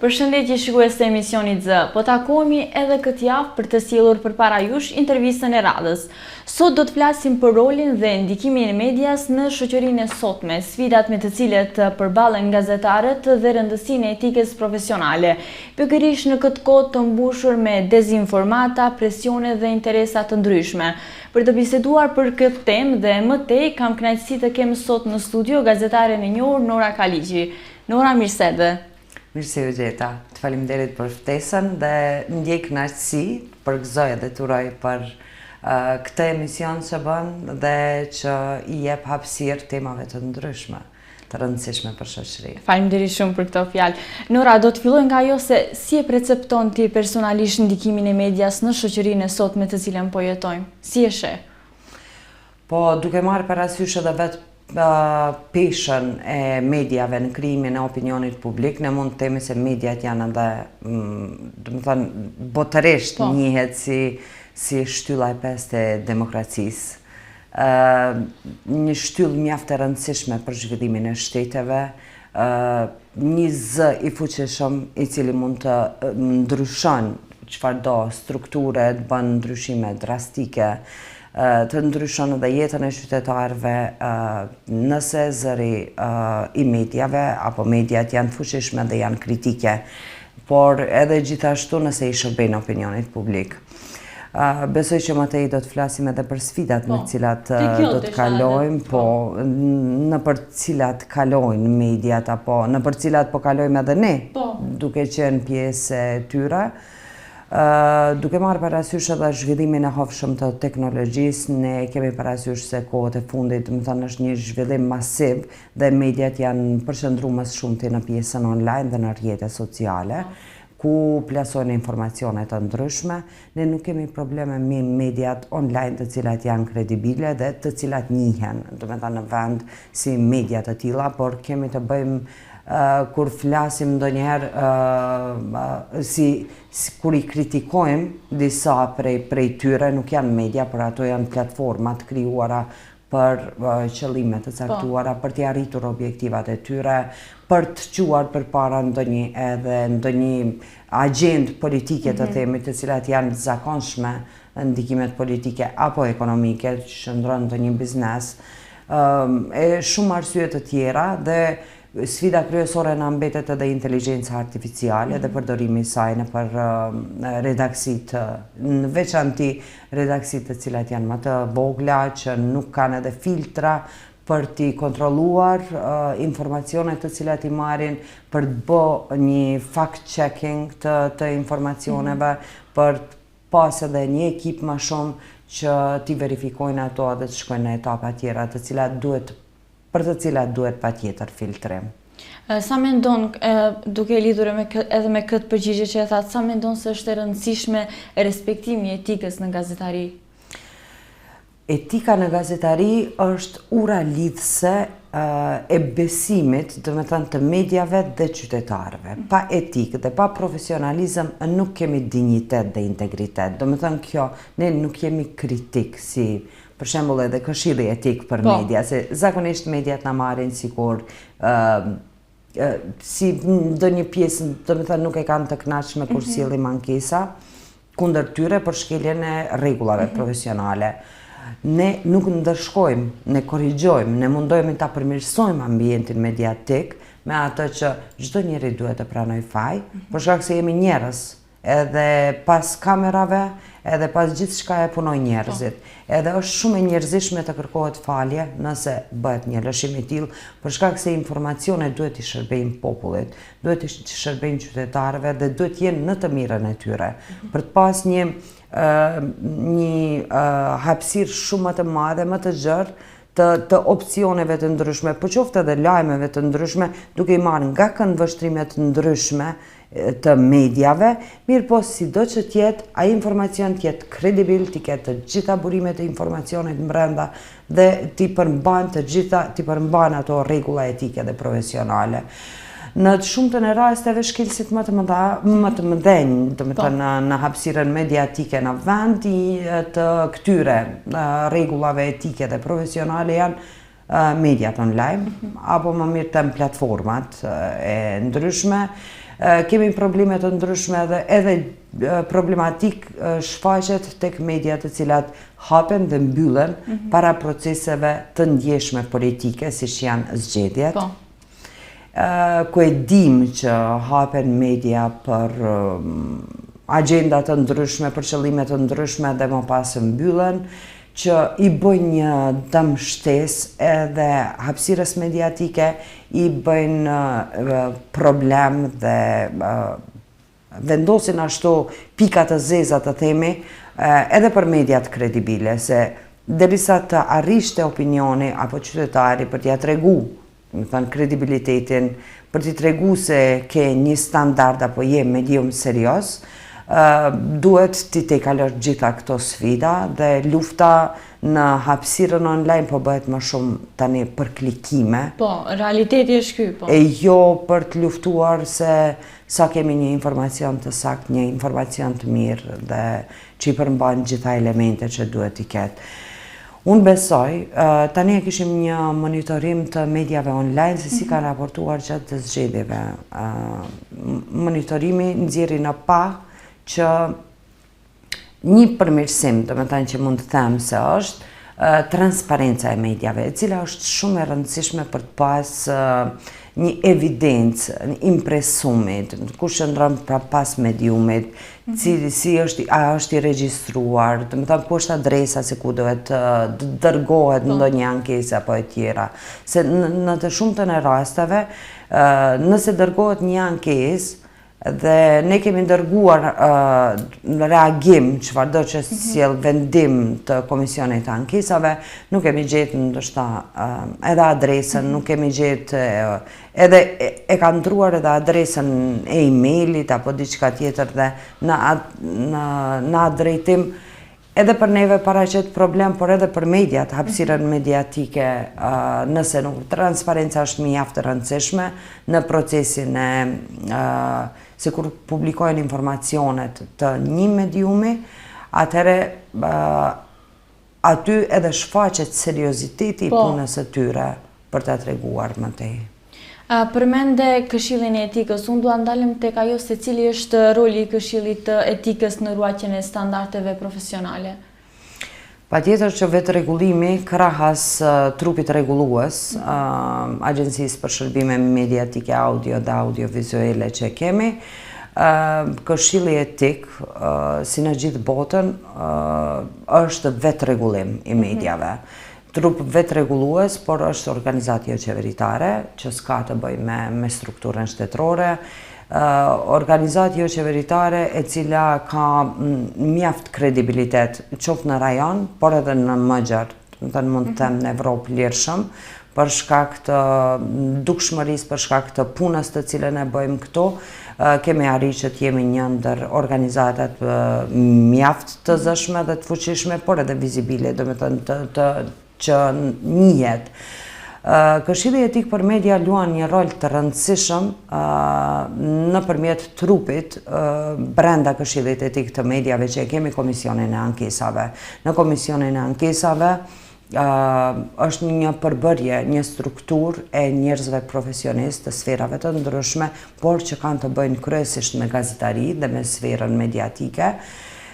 Përshëndetje shikues të emisionit Z, po takohemi edhe këtë javë për të sjellur përpara jush intervistën e radhës. Sot do të flasim për rolin dhe ndikimin e medias në shoqërinë e sotme, sfidat me të cilet përballen gazetarët dhe rëndësinë e etikës profesionale, pikërisht në këtë kohë të mbushur me dezinformata, presione dhe interesa të ndryshme. Për të biseduar për këtë temë dhe më tej, kam kënaqësi të kem sot në studio gazetaren e njohur Nora Kaliqi. Nora, mirëserdhe. Mirë se u gjeta, të faleminderit për ftesën dhe ndjej kënaqësi për gëzoja dhe të uroj për këtë emision që bën dhe që i jep hapësirë temave të ndryshme, të rëndësishme për shoqërinë. Faleminderit shumë për këtë fjalë. Nora, do të filloj nga ajo se si e percepton ti personalisht ndikimin e medias në shoqërinë e sot me të cilën po jetojmë? Si e sheh? Po, duke marrë parasysh edhe vetë peshën e mediave në krijimin e opinionit publik, ne mund të themi se mediat janë edhe, domethënë, botërisht njihet si shtylla e pestë e demokracisë. Një shtyllë mjaft e rëndësishme për zhvillimin e shteteve, një zë i fuqishëm i cili mund të ndryshon çfarëdo strukture, të bën ndryshime drastike, të ndryshon edhe jetën e qytetarëve nëse zëri i mediave apo mediat janë fuqishme dhe janë kritike, por edhe gjithashtu nëse i shërbejnë opinionit publik. Besoj që më tej do të flasim edhe për sfidat në cilat do të kalojmë, po në për cilat kalojnë mediat apo në për cilat po kalojmë edhe ne, duke qenë pjesë e tyre. Duke marrë parasysh edhe zhvillimin e hofshëm të teknologjisë, ne kemi parasysh se kohët e fundit, më thënë, është një zhvillim masiv dhe mediat janë përqendruar më shumë në pjesën online dhe në rrjetet sociale, ku plasojnë informacione të ndryshme. Ne nuk kemi probleme me mediat online të cilat janë kredibile dhe të cilat njihen, domethënë në vend si media të tilla, por kemi të bëjmë kur flasim ndonjëherë kur i kritikojmë disa prej tyre, nuk janë media, por ato janë platforma të krijuara për qëllime të caktuara, për të arritur objektivat e tyre, për të quar përpara ndonjë agjendë politike të themi, të cilat janë të zakonshme ndikimet politike apo ekonomike, që shndron ndonjë biznes, e shumë arsye të tjera dhe sfida kryesore na mbetet edhe inteligjenca artificiale dhe përdorimi i saj nëpër redaksit, në veçanti redaksit të cilat janë më të vogla, që nuk kanë edhe filtra për t'i kontrolluar informacionet të cilat i marrin, për të bë një fact-checking të informacioneve, për të pas edhe një ekip më shumë që t'i verifikojnë ato dhe të shkojnë në etapa tjera për të cilat duhet patjetër filtrim. Sa mendon, duke lidhur edhe me këtë përgjigje që e thatë, sa mendon se është e rëndësishme respektimi i etikës në gazetari? Etika në gazetari është ura lidhëse e besimit, domethënë, të mediave dhe qytetarëve. Pa etikë dhe pa profesionalizëm nuk kemi dinjitet dhe integritet. Domethënë, ne nuk jemi kritik si për shembull edhe këshilli etik për media, se zakonisht mediat na marrin sikur si ndonjë pjesë, domethënë, nuk e kanë të kënaqshme kur sjellim ankesa kundër tyre për shkeljen e rregullave profesionale. Ne nuk ndërshkojmë, ne korrigjojmë, ne mundohemi ta përmirësojmë ambientin mediatik me atë që çdo njeri duhet të pranojë faj, për shkak se jemi njerëz, edhe pas kamerave, edhe pas gjithçka e punojnë njerëzit. Edhe është shumë e njerëzishme të kërkohet falje nëse bëhet një lëshim i tillë, për shkak se informacionet duhet i shërbejnë popullit, duhet i shërbejnë qytetarëve dhe duhet jenë në të mirën e tyre. Për të pas një hapësirë shumë më të madhe, më të gjerë, të opcioneve të ndryshme, por qoftë edhe lajmeve të ndryshme, duke i marrë nga këndvështrimet të ndryshme të mediave, mirë po sido që tjetë, a informacion tjetë kredibil, t'i ketë të gjitha burimet e informacionit brenda dhe t'i përmban ato rregulla etike dhe profesionale. Në të shumtën e rasteve shkelësit më të mëdhenj, domethënë në hapësirën mediatike në vend të këtyre rregullave etike dhe profesionale janë mediat online, apo më mirë të platformat e ndryshme, kemi probleme të ndryshme dhe edhe problematik shfaqet tek mediat të cilat hapen dhe mbyllen para proceseve të ndjeshme politike, si që janë zgjedhjet. Ku e dim që hapen media për agenda të ndryshme, për qëllime të ndryshme dhe më pas mbyllen, që i bëjnë një dëmshtes edhe hapësirës mediatike, i bëjnë problem dhe vendosin ashtu pikat të zeza të themi edhe për mediat kredibile, se derisa të arrishte opinioni apo qytetari për t'ja tregu kredibilitetin, për t'i tregu se ke një standard apo je medium serios, duhet t'i te kalër gjitha këto sfida dhe lufta në hapësirën online po bëhet më shumë tani për klikime. Po, realiteti është ky, po. E jo për të luftuar se sa kemi një informacion të sakt, një informacion të mirë dhe që i përmban gjitha elemente që duhet i ketë. Unë besoj, tani e kishim një monitorim të mediave online se si ka raportuar gjatë të zgjedhjeve. Monitorimi nxjerri në pa që një përmirësim, do me thënë që mund të them se është transparenca e medjave, e cila është shumë e rëndësishme për të pas një evidencë, një impresumit, ku shëndron pas mediumit, si është, a është i regjistruar, do me thënë ku është adresa se ku duhet dërgohet ndonjë ankesë apo e tjera. Se në të shumtën e rasteve, nëse dërgohet një ankesë, dhe ne kemi ndërguar në reagim çfarëdo që sjell vendim të komisionit të ankesave, nuk kemi gjetë ndoshta edhe adresën, nuk kemi gjetë edhe e ka ndruar edhe adresën e emailit apo diçka tjetër dhe në atë drejtim edhe për neve paraqet problem, por edhe për mediat, hapësirën mediatike, nëse nuk transparenca është mjaft e rëndësishme në procesin e se kur publikojnë informacionet të një mediumi, atëre aty edhe shfaqet serioziteti i punës së tyre për ta treguar më tej. Përmende Këshillin e Etikës, unë dua ndalem tek ajo se cili është roli i Këshillit të Etikës në ruajtjen e standardeve profesionale. Patjetër që vetë rregullimi krahas trupit rregullues, Agjencisë për Shërbime Mediatike Audio dhe Audiovizuele që kemi, Këshilli Etik, si në gjithë botën, është vetë rregullim i mediave. Trup vetë rregullues, por është organizatë jo qeveritare, që s'ka të bëjë me strukturën shtetërore, organizatë jo qeveritare e cila ka mjaft kredibilitet qoftë në rajon, por edhe në mëgjer, mund të them në Evropë lirshëm, për shkak të dukshmërisë, për shkak të punës të cilën e bëjmë këtu, kemi arrit që të jemi një ndër organizatat mjaft të zëshme dhe të fuqishme, por edhe vizibile, do me thënë që njihet. Këshilli Etik për Media luan një rol të rëndësishëm nëpërmjet trupit brenda Këshillit Etik të Mediave që kemi Komisionin e Ankesave. Në Komisionin e Ankesave është një përbërje, një strukturë e njerëzve profesionistë të sferave të ndryshme, por që kanë të bëjnë kryesisht me gazetari dhe me sferën mediatike,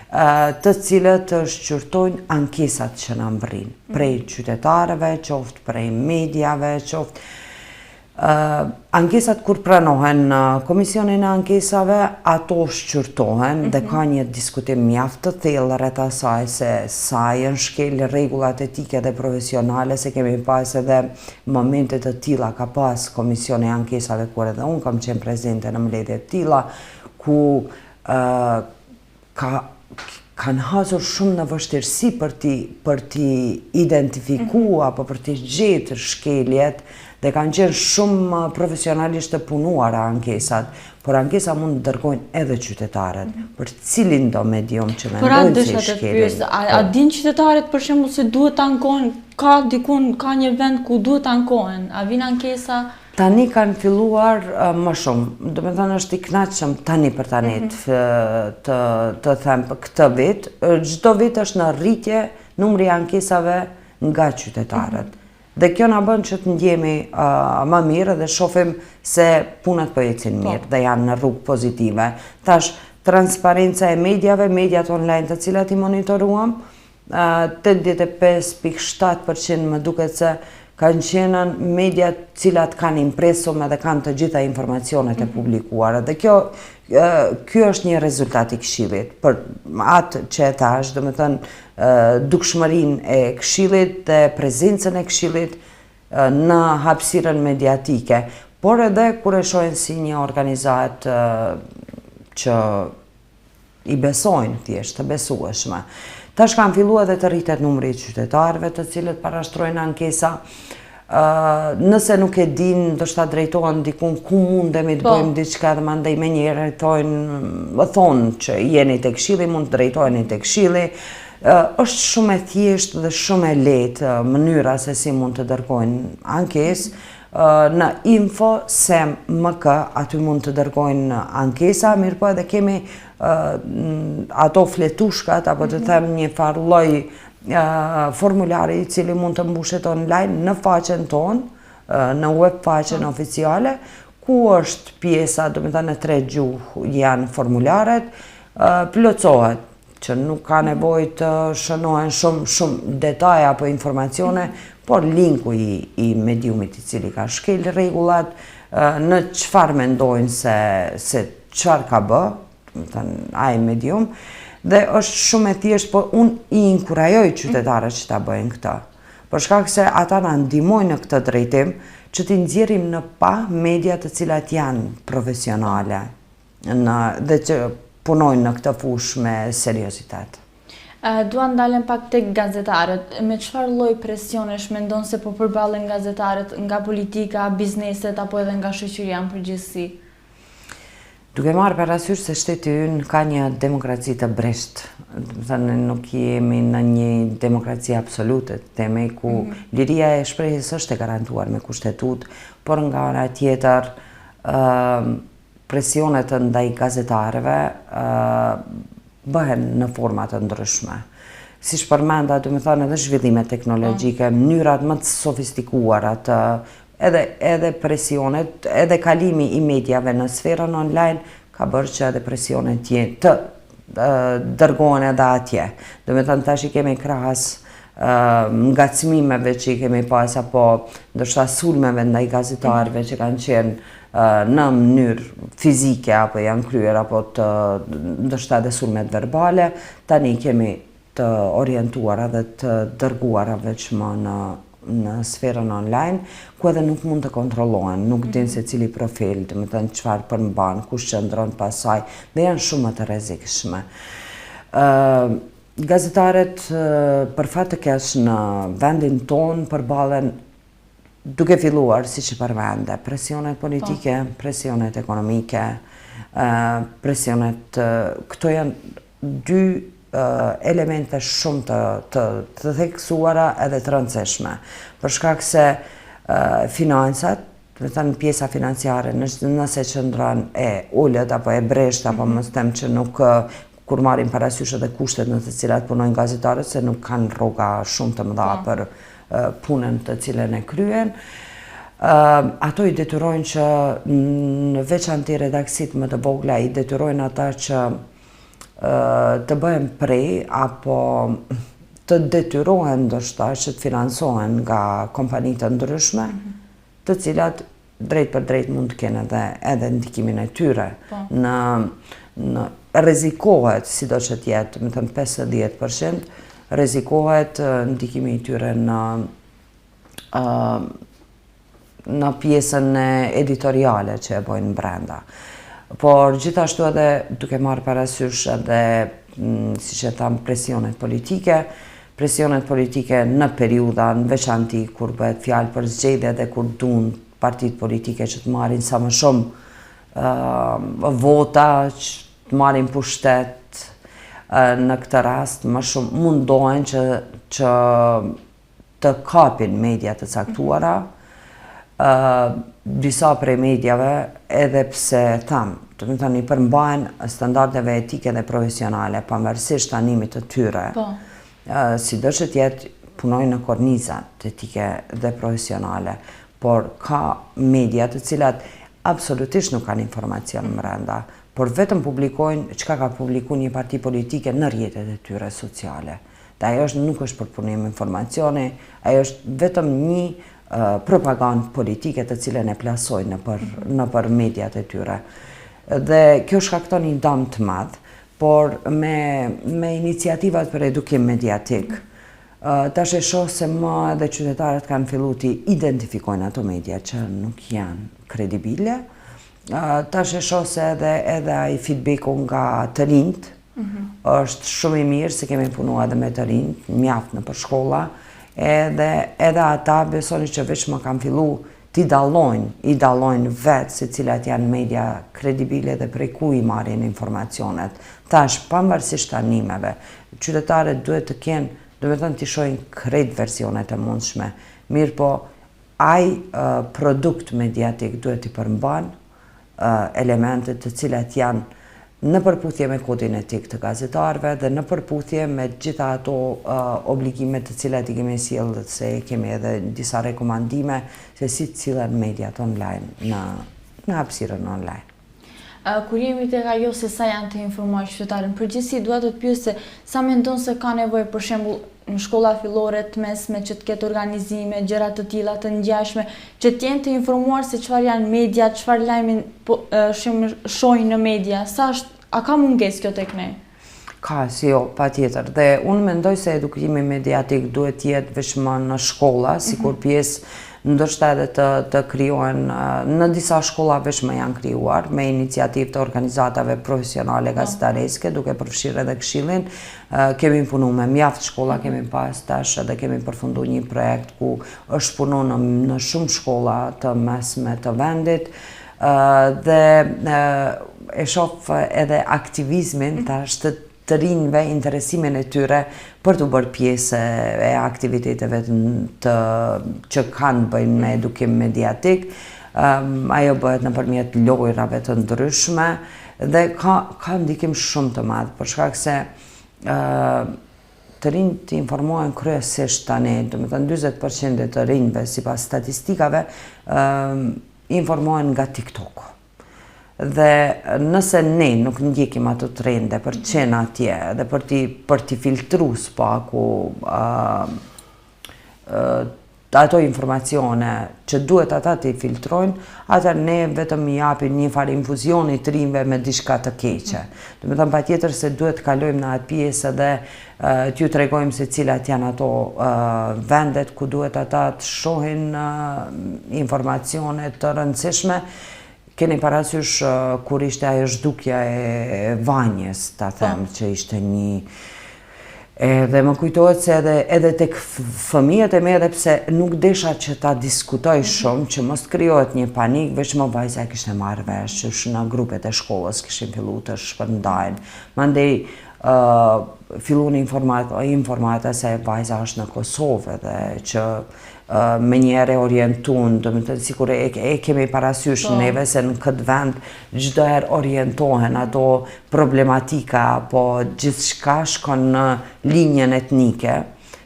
të cilët shqyrtojnë ankesat që në mbrin, prej qytetarëve, qoftë prej mediave, qoftë. Ankesat kur pranohen në Komisionin e Ankesave, ato shqyrtohen dhe ka një diskutim mjaft të thellë rreth asaj se sa janë shkel rregullat etike dhe profesionale, se kemi pas edhe momente të tilla ka pas Komisioni e Ankesave, kur edhe unë kam qenë prezente në mbledhje të tilla, ku kanë hasur shumë në vështirësi për t'i identifiku apo për t'i gjetë shkeljet dhe kanë qenë shumë profesionalisht të punuara ankesat, por ankesa mund të dërgojnë edhe qytetarët për cilin do medium që mendojnë se i shkeljen. A din qytetarët për shembull se duhet të ankohen, ka një vend ku duhet të ankohen, a vin ankesa? Tani kanë filluar më shumë, do me thënë është i kënaqshëm tani për tani të them këtë vit. Çdo vit është në rritje numri ankesave nga qytetarët. Dhe kjo na bën që të ndjemi më mirë dhe shohim se punët po ecin mirë dhe janë në rrugë pozitive. Tash, transparenca e mediave, mediat online të cilat i monitoruam, 85.7% më duket se kanë qenë mediat cilat kanë impresum edhe kanë të gjitha informacionet e publikuara. Dhe kjo është një rezultat i Këshillit. Për atë që e thash, do të thënë dukshmërinë e Këshillit dhe prezencën e Këshillit në hapësirën mediatike, por edhe kur e shohin si një organizat që i besojnë thjesht, të besueshme. Tash kanë filluar edhe të rritet numri i qytetarëve të cilët parashtrojnë ankesa. Nëse nuk e din, ndoshta drejtohen dikun ku mundemi të bëjmë diçka dhe mandej menjëherë thonë që jeni te Këshilli, mund të drejtoheni te Këshilli. Është shumë e thjeshtë dhe shumë e lehtë mënyra se si mund të dërgojnë ankesë. Në info.sem.mk aty mund të dërgojnë ankesa, mirë po edhe kemi ato fletushkat, apo të them një farë lloj formulari i cili mund të mbushet online në faqen tonë, në web faqen oficiale, ku është pjesa, do të thënë në 3 gjuhë janë formularet, plotësohet që nuk ka nevojë të shënohen shumë detaje apo informacione, por linku i mediumit i cili ka shkel rregullat, në çfarë mendojnë se çfarë ka bë, do të thënë ai medium, dhe është shumë e thjeshtë, por unë i inkurajoj qytetarët që ta bëjnë këtë. Për shkak se ata na ndihmojnë në këtë drejtim që t'i nxjerrim në pa media të cilat janë profesionale dhe që punojnë në këtë fushë me seriozitet. Dua ndalem pak tek gazetarët. Me çfarë lloj presionesh mendon se po përballen gazetarët nga politika, bizneset apo edhe nga shoqëria në përgjithësi? Duke marrë parasysh se shteti ynë ka një demokraci të breshtë, thënë nuk jemi në një demokraci absolute, teme ku liria e shprehjes është e garantuar me kushtetut, por nga ana tjetër presionet ndaj gazetarëve bëhen në forma të ndryshme. Si përmenda, do të thënë edhe zhvillimet teknologjike, mënyrat më të sofistikuara të edhe presionet, edhe kalimi i mediave në sferën online ka bërë që edhe presionet të dërgohen edhe atje. Do të thënë tash i kemi krahas ngacmimeve që i kemi pas apo ndoshta sulmeve ndaj gazetarëve që kanë qenë në mënyrë fizike apo janë kryer apo të ndoshta edhe sulmet verbale, tani kemi të orientuara dhe të dërguara veçmë në sferën online, ku edhe nuk mund të kontrollohen, nuk din se cili profil, do të thënë çfarë përmban, kush qëndron pas saj, dhe janë shumë të rrezikshme. Gazetarët për fat të keq në vendin tonë përballen duke filluar siç e përmende, presionet politike, presionet ekonomike, presionet këto janë dy elemente shumë të theksuara edhe të rëndësishme. Për shkak se financat, do të thënë pjesa financiare, nëse qëndron e ulët apo e bresht, apo mos them që nuk kur marrim parasysh edhe kushtet në të cilat punojnë gazetarët, se nuk kanë rroga shumë të mëdha për punën të cilën e kryen, ato i detyrojnë që në veçanti redaksit më të vogla i detyrojnë ata që të bëhen prej apo të detyrohen ndoshta që të financohen nga kompani të ndryshme, të cilat drejt për drejt mund të kenë edhe ndikimin e tyre në rrezikohet, sido që të jetë, më thënë 50%, rrezikohet ndikimi i tyre në pjesën editoriale që e bojnë brenda. Por gjithashtu edhe duke marrë parasysh edhe, siç e tham, presionet politike në periudha në veçanti kur bëhet fjalë për zgjedhje dhe kur duan partitë politike që të marrin sa më shumë vota, që të marrin pushtet, në këtë rast më shumë mundohen që të kapin media të caktuara, disa prej medjave, edhe pse tham, do të thënë i përmbajnë standardeve etike dhe profesionale, pavarësisht animit të tyre, sido që të jetë punojnë në kornizat etike dhe profesionale, por ka media të cilat absolutisht nuk kanë informacion mbrenda, por vetëm publikojnë çka ka publikuar një parti politike në rrjetet e tyre sociale. Dhe ajo nuk është për punim informacioni, ajo është vetëm një propagandë politike të cilën e plasojnë nëpër mediat e tyre. Dhe kjo shkakton një dëm të madh, por me iniciativat për edukim mediatik, tash e shoh se më edhe qytetarët kanë filluar të identifikojnë ato media që nuk janë kredibile. Tash e shoh se edhe ai feedbacku nga të rinjt është shumë i mirë, se kemi punuar edhe me të rinjt, mjaft nëpër shkolla, edhe ata besoni që veç më kanë filluar i dallojnë vetë se cilat janë media kredibile dhe prej ku i marrin informacionet. Tash, pavarësisht animeve, qytetarët duhet të kenë, do të thënë të shohin krejt versionet e mundshme, mirë po ai produkt mediatik duhet i përmban elementet të cilat janë në përputhje me kodin etik të gazetarëve dhe në përputhje me gjitha ato obligimet të cilat i kemi sjellë, se kemi edhe disa rekomandime se si cilën mediat online në hapësirën online. Kur jemi tek ajo se sa janë të informuar qytetarët, në përgjithësi dua të pyes se sa mendon se ka nevojë për shembull në shkolla fillore të mesme që të ketë organizime, gjëra të tilla të ngjashme, që të jenë të informuar se çfarë janë media, çfarë lajmin shohin në media, a ka mungesë kjo tek ne? Ka, si jo, patjetër. Dhe unë mendoj se edukimi mediatik duhet të jetë vetëm në shkolla, sikur pjesë ndoshta edhe të krijohen në disa shkolla vetëm janë krijuar me iniciativë të organizatave profesionale gazetareske, duke përfshirë edhe Këshillin. Kemi punuar me mjaft shkolla, kemi pas tash edhe kemi përfunduar një projekt ku është punuar në shumë shkolla të mesme të vendit, dhe e shoh edhe aktivizmin tash të rinjve, interesimin e tyre për të bërë pjesë e aktiviteteve që kanë bëjnë me edukim mediatik. Ajo bëhet nëpërmjet lojrave të ndryshme dhe ka ndikim shumë të madh, për shkak se të rinjt informohen kryesisht tani, do të thënë 40% të rinjve sipas statistikave informohen nga TikTok. Dhe nëse ne nuk ndjekim ato trende për qenë atje dhe për t'i filtru spaku ato informacione që duhet ata t'i filtrojnë, atëherë ne vetëm i japim një farë infuzioni të rinjve me diçka të keqe. Do të thënë patjetër se duhet të kalojmë në atë pjesë dhe t'ju tregojmë se cilat janë ato vendet ku duhet ata të shohin informacione të rëndësishme. Keni parasysh kur ishte ajo zhdukja e Vanjës, ta them, që ishte një... Dhe më kujtohet se edhe tek fëmijët e mi, edhe pse nuk desha që ta diskutoj shumë, që mos krijohet një panik, veç më vajza e kishte marrë vesh, që në grupet e shkollës kishin filluar të shpërndajnë. Mandej fillun informata se vajza është në Kosovë dhe që me njerë e orientun, do më të sikur e kemi parasysh neve se në këtë vend çdo herë orientohen ato problematika, po gjithçka shkon në linjën etnike,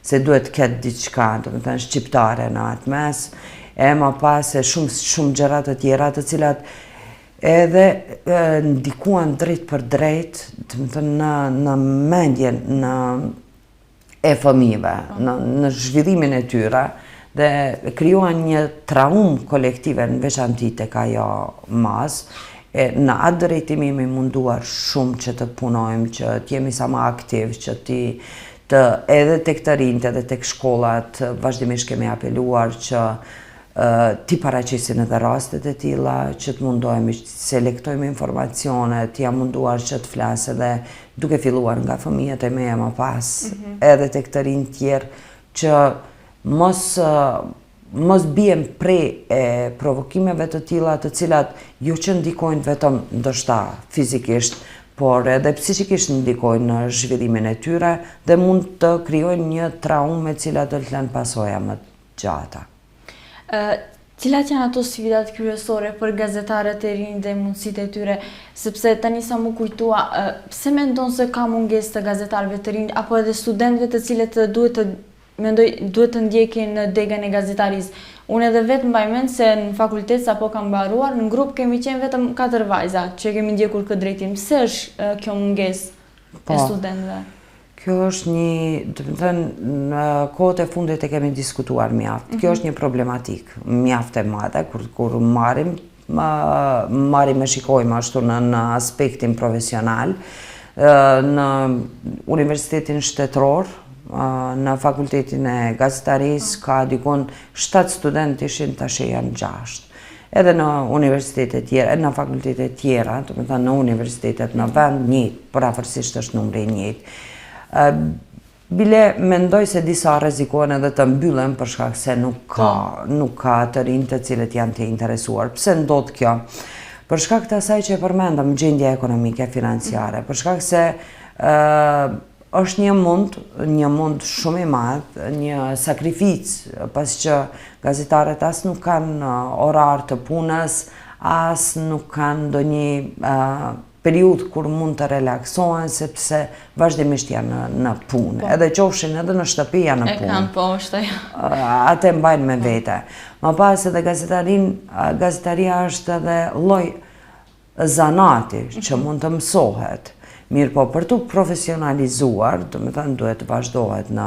se duhet ketë diçka, do më të shqiptare në atë mes, e më pas e shumë gjëra të tjera të cilat edhe ndikuan drejt për drejt, do më të në mendjen e fëmijëve, në zhvillimin e tyre, dhe krijuan një traumë kolektive në veçanti tek ajo mas. Në atë drejtim jemi munduar shumë që të punojmë, që t'jemi sa më aktiv, që edhe tek të rinjt, edhe tek shkollat, vazhdimisht kemi apeluar që t'i paraqisin edhe rastet e tilla, që të mundohemi që të selektojmë informacionet, t'ja munduar që të flasë edhe duke filluar nga fëmijët e meja më pas, edhe tek të rinjt tjerë, që mos bien prej provokimeve të tilla të cilat jo që ndikojnë vetëm ndoshta fizikisht, por edhe psikikisht ndikojnë në zhvillimin e tyre dhe mund të krijojnë një traumë e cila do të lënë pasoja më të gjata. Cilat janë ato sfidat kryesore për gazetarët e rinj dhe mundësitë e tyre, sepse tani sa më kujtua, pse mendon se ka mungesë të gazetarëve të rinj apo edhe studentëve të cilët duhet të mendoj duhet të ndjekin degën e gazetarisë. Unë edhe vetë mbaj mend se në fakultet sapo kam mbaruar, në grup kemi qenë vetëm 4 vajza që kemi ndjekur këtë drejtim. Pse është kjo mungesë e studentëve? Kjo është do të thënë, në kohët e fundit e kemi diskutuar mjaft. Kjo është një problematik mjaft e madhe kur marrim e shikojmë ashtu në aspektin profesional, në universitetin shtetëror, në fakultetin e gazetarisë ka dikon 7 studentë ishin, tash janë 6. Edhe në universitetet tjera, në fakultetet tjera, do të thënë në universitetet në vend njëjtë, por afërsisht është numri i njëjtë. Bile mendoj se disa rrezikohen edhe të mbyllen për shkak se nuk ka të rinj të cilët janë të interesuar. Pse ndodh kjo? Për shkak të asaj që e përmendëm, gjendja ekonomike, financiare, për shkak se është një mund shumë i madh, një sakrificë, pasi që gazetarët as nuk kanë orar të punës, as nuk kanë ndonjë periudhë kur mund të relaksohen, sepse vazhdimisht janë në punë. Edhe qofshin edhe në shtëpi janë në punë. E kanë poshtë. Atë mbajnë me vete. Më pas edhe gazetaria është edhe lloj zanati që mund të mësohet. Mirë po, për të profesionalizuar, do të thënë duhet të vazhdohet në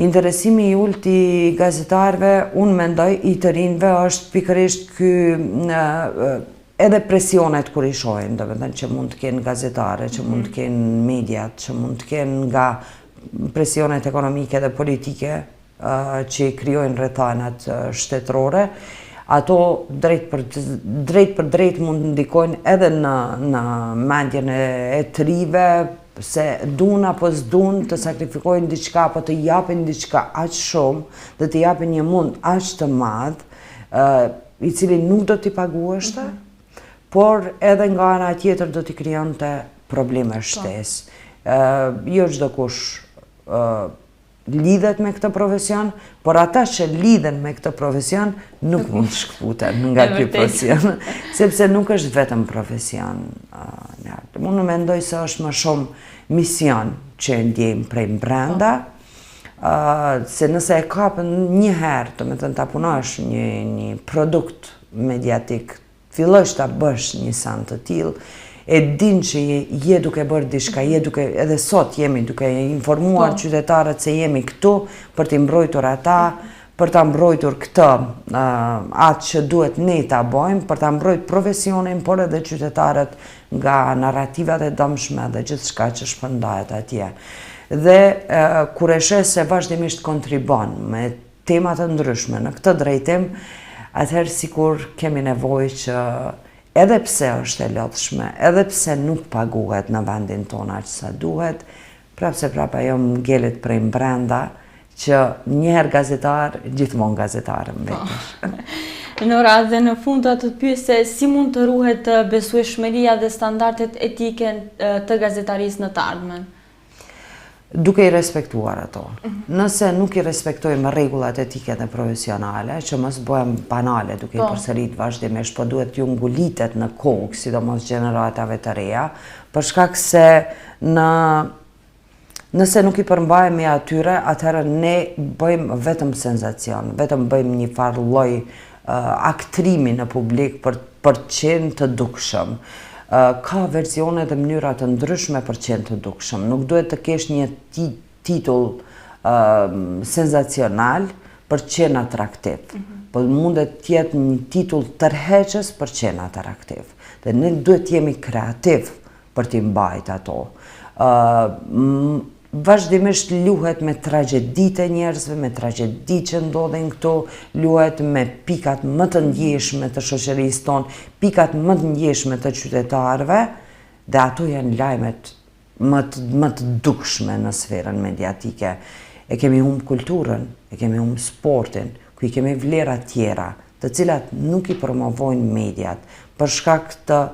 interesimi i ulët i gazetarëve, unë mendoj i të rinjve është pikërisht ky edhe presionet kur i shohin, do të thënë që mund të kenë gazetare, që mund të kenë mediat, që mund të kenë nga presionet ekonomike dhe politike që i krijojnë rrethanat shtetërore. Ato drejt për drejt mund të ndikojnë edhe në mendjen e të rive, se dun apo s'dun të sakrifikojnë diçka apo të japin diçka aq shumë, dhe të japin një mund aq të madh, i cili nuk do t'i paguashte, por edhe nga ana tjetër do t'i krijonte probleme shtesë. Jo çdo kush lidhet me këtë profesion, por ata që lidhen me këtë profesion nuk mund të shkputen nga ky profesion, sepse nuk është vetëm profesion. Unë mendoj se është më shumë mision që ndjejmë prej brenda, se nëse e kapën një herë, do të thënë ta punosh një produkt mediatik, fillosh ta bësh një san të tillë, e din që je duke bërë diçka, edhe sot jemi duke informuar qytetarët se jemi këtu për t'i mbrojtur ata, për ta mbrojtur këtë, atë që duhet ne ta bëjmë, për ta mbrojtur profesionin, por edhe qytetarët nga narrativat e dëmshme dhe gjithçka që shpërndahet atje. Dhe kur e sheh se vazhdimisht kontribon me tema të ndryshme në këtë drejtim, atëherë sikur kemi nevojë që edhe pse është e lodhshme, edhe pse nuk paguhet në vendin tonë aq sa duhet, prapë ajo ngjelet prej brenda që njëherë gazetar, gjithmonë gazetar mbetesh. Nora, dhe në fund të të pyes se si mund të ruhet besueshmëria dhe standardet etike të gazetarisë në të ardhmen? Duke i respektuar ato. Nëse nuk i respektojmë rregullat etike dhe profesionale, që mos bëhem banale duke i përsërit vazhdimisht, po duhet t'ju ngulitet në kokë, sidomos gjeneratave të reja, për shkak se nëse nuk i përmbahemi atyre, atëherë ne bëjmë vetëm senzacion, vetëm bëjmë një farë lloj aktrimi në publik për qenë të dukshëm. Ka versione dhe mënyra të ndryshme për qenë të dukshëm. Nuk duhet të kesh një titull senzacional për qenë atraktiv, por mundet të jetë një titull tërheqës për qenë atraktiv. Dhe ne duhet të jemi kreativ për t'i mbajt ato. Vazhdimisht luhet me tragjeditë e njerëzve, me tragjeditë që ndodhin këtu, luhet me pikat më të ndjeshme të shoqërisë tonë, pikat më të ndjeshme të qytetarëve, dhe ato janë lajmet më të dukshme në sferën mediatike. E kemi humbur kulturën, e kemi humbur sportin, ku i kemi vlera tjera, të cilat nuk i promovojnë mediat, për shkak të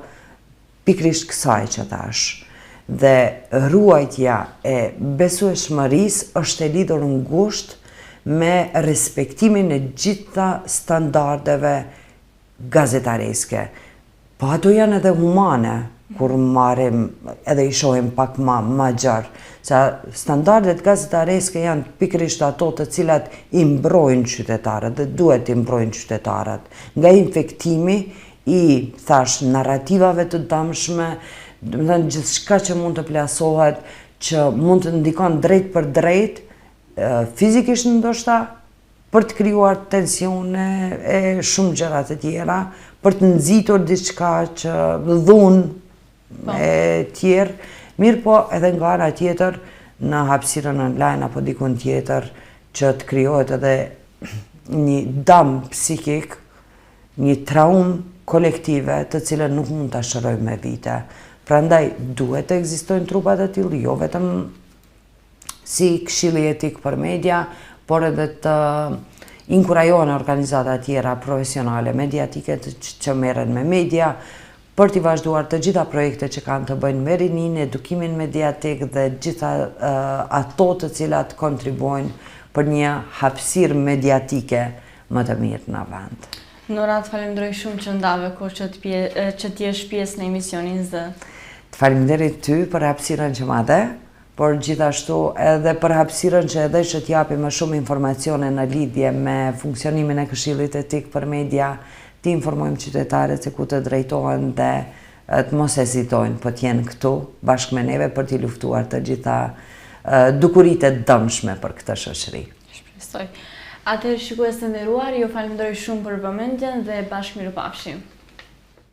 pikërisht kësaj që thash. Dhe ruajtja e besueshmërisë është e lidhur ngushtë me respektimin e gjitha standardeve gazetareske. Po ato janë edhe humane, kur marrim edhe i shohim pak ma gjarë. Sa standardet gazetareske janë pikërisht ato të cilat i mbrojnë qytetarët dhe duhet i mbrojnë qytetarët. Nga infektimi i, narrativave të dëmshme, gjithçka që mund të plasohet, që mund të ndikon drejt për drejt, fizikisht ndoshta, për të krijuar tensione e shumë gjëra të tjera, për të nxitur diçka që dhunë e tjerë, mirë po edhe nga ana tjetër në hapësirën online apo dikun tjetër që të krijohet edhe një dëm psikik, një traumë kolektive të cilën nuk mund ta shërojmë me vite. Prandaj duhet të ekzistojnë trupa të tillë, jo vetëm si këshilli etik për media, por edhe të inkurajohen organizata tjera profesionale, mediatike që merren me media, për t'i vazhduar të gjitha projekte që kanë të bëjnë me rinin, edukimin mediatik dhe gjitha ato të cilat kontribuojnë për një hapësirë mediatike më të mirë në vend. Nora, të falenderoj shumë që ndave kohë që t'jesh pjesë në emisionin Z. Të falenderit ty për hapësirën që ma dhe, por gjithashtu edhe për hapësirën që edhe që t'japi më shumë informacione në lidhje me funksionimin e Këshillit Etik për Media, t'i informojmë qytetarët se ku të drejtohen dhe të mos hezitojnë, po t'jenë këtu bashkë me neve për t'i luftuar të gjitha dukuritë e dëmshme për këtë shoqëri. Shpresoj. Atëherë shikues të nderuar, ju falenderoj shumë për vëmendjen dhe bashkë mirupafshim.